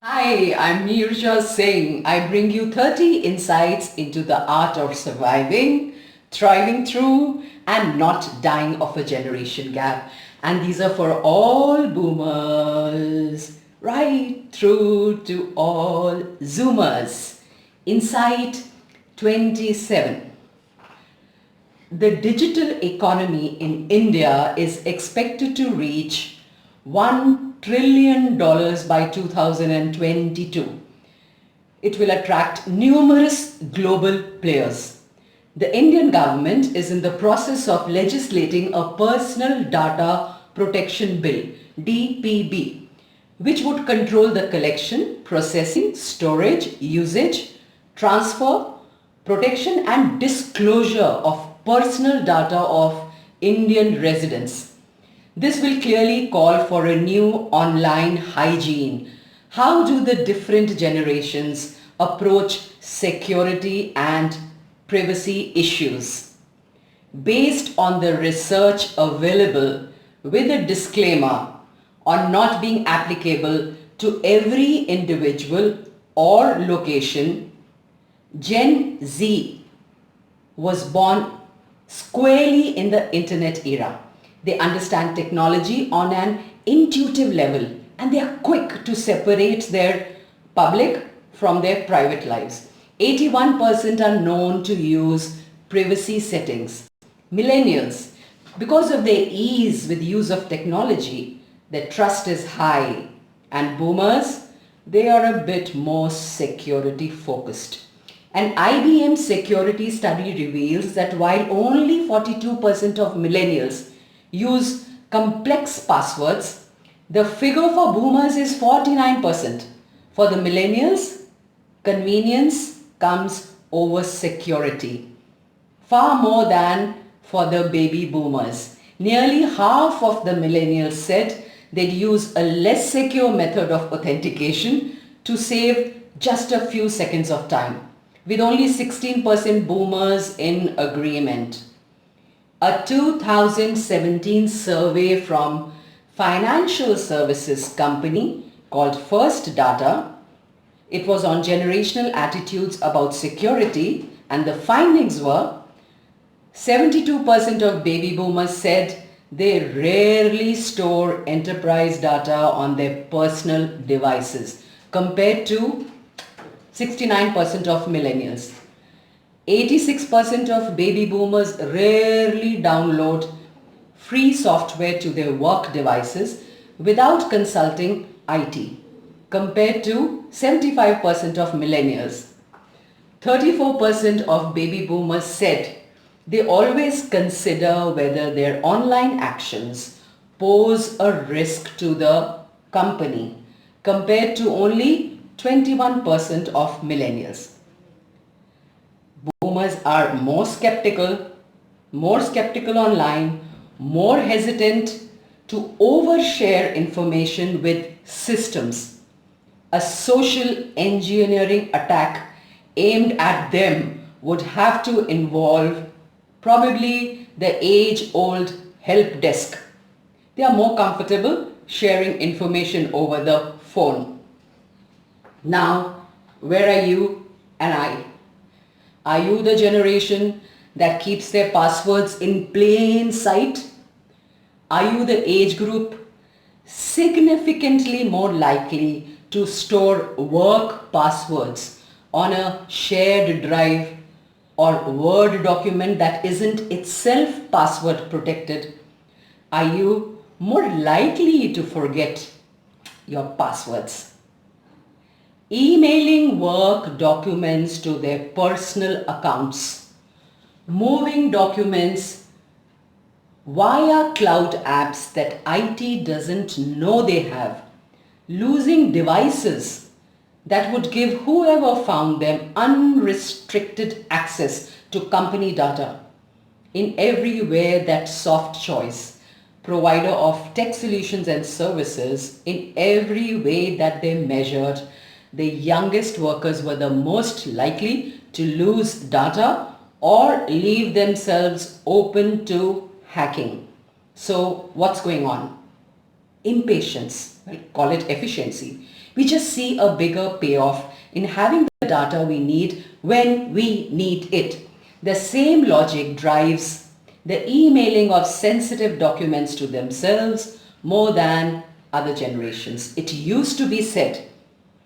Hi, I'm Neerja Singh. I bring you 30 insights into the art of surviving, thriving through, and not dying of a generation gap. And these are for all boomers, right through to all zoomers. Insight 27. The digital economy in India is expected to reach $1 trillion by 2022. It will attract numerous global players. The Indian government is in the process of legislating a Personal Data Protection Bill, DPB, which would control the collection, processing, storage, usage, transfer, protection and disclosure of personal data of Indian residents. This will clearly call for a new online hygiene. How do the different generations approach security and privacy issues? Based on the research available with a disclaimer on not being applicable to every individual or location, Gen Z was born squarely in the internet era. They understand technology on an intuitive level and they are quick to separate their public from their private lives. 81% are known to use privacy settings. Millennials, because of their ease with use of technology, their trust is high. And boomers, they are a bit more security focused. An IBM Security study reveals that while only 42% of millennials use complex passwords, the figure for boomers is 49%. For the millennials, convenience comes over security, far more than for the baby boomers. Nearly half of the millennials said they'd use a less secure method of authentication to save just a few seconds of time, with only 16% boomers in agreement. A 2017 survey from financial services company called First Data, it was on generational attitudes about security, and the findings were 72% of baby boomers said they rarely store enterprise data on their personal devices compared to 69% of millennials. 86% of baby boomers rarely download free software to their work devices without consulting IT, compared to 75% of millennials. 34% of baby boomers said they always consider whether their online actions pose a risk to the company, compared to only 21% of millennials. Boomers are more skeptical online, more hesitant to overshare information with systems. A social engineering attack aimed at them would have to involve probably the age-old help desk. They are more comfortable sharing information over the phone. Now, where are you and I? Are you the generation that keeps their passwords in plain sight? Are you the age group significantly more likely to store work passwords on a shared drive or Word document that isn't itself password protected? Are you more likely to forget your passwords? Emailing work documents to their personal accounts, moving documents via cloud apps that IT doesn't know they have, losing devices that would give whoever found them unrestricted access to company data. In everywhere that soft choice, provider of tech solutions and services, in every way that they measured, the youngest workers were the most likely to lose data or leave themselves open to hacking. So what's going on? impatience, well, call it efficiency. We just see a bigger payoff in having the data we need when we need it. The same logic drives the emailing of sensitive documents to themselves more than other generations. It used to be said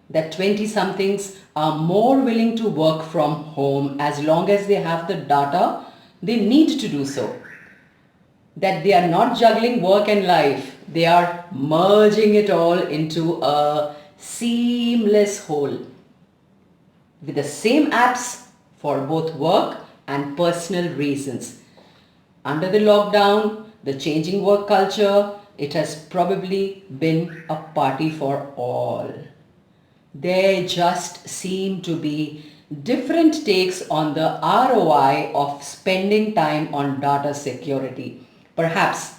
that 20-somethings are more willing to work from home as long as they have the data they need to do so. That they are not juggling work and life, they are merging it all into a seamless whole with the same apps for both work and personal reasons. Under the lockdown, the changing work culture, it has probably been a party for all. There just seem to be different takes on the ROI of spending time on data security. Perhaps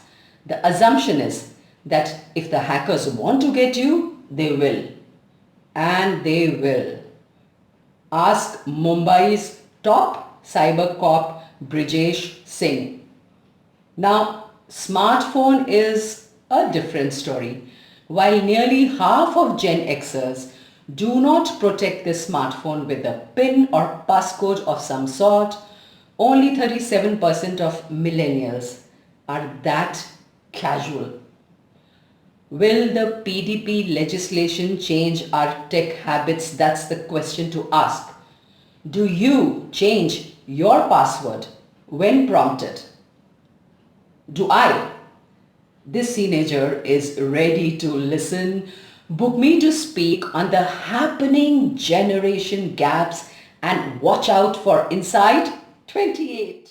the assumption is that if the hackers want to get you, they will. And they will. Ask Mumbai's top cyber cop Brijesh Singh. Now, smartphone is a different story. While nearly half of Gen Xers do not protect their smartphone with a PIN or passcode of some sort, only 37% of millennials are that casual. Will the PDP legislation change our tech habits? That's the question to ask. Do you change your password when prompted? Do I? This teenager is ready to listen. Book me to speak on the happening generation gaps and watch out for Inside 28.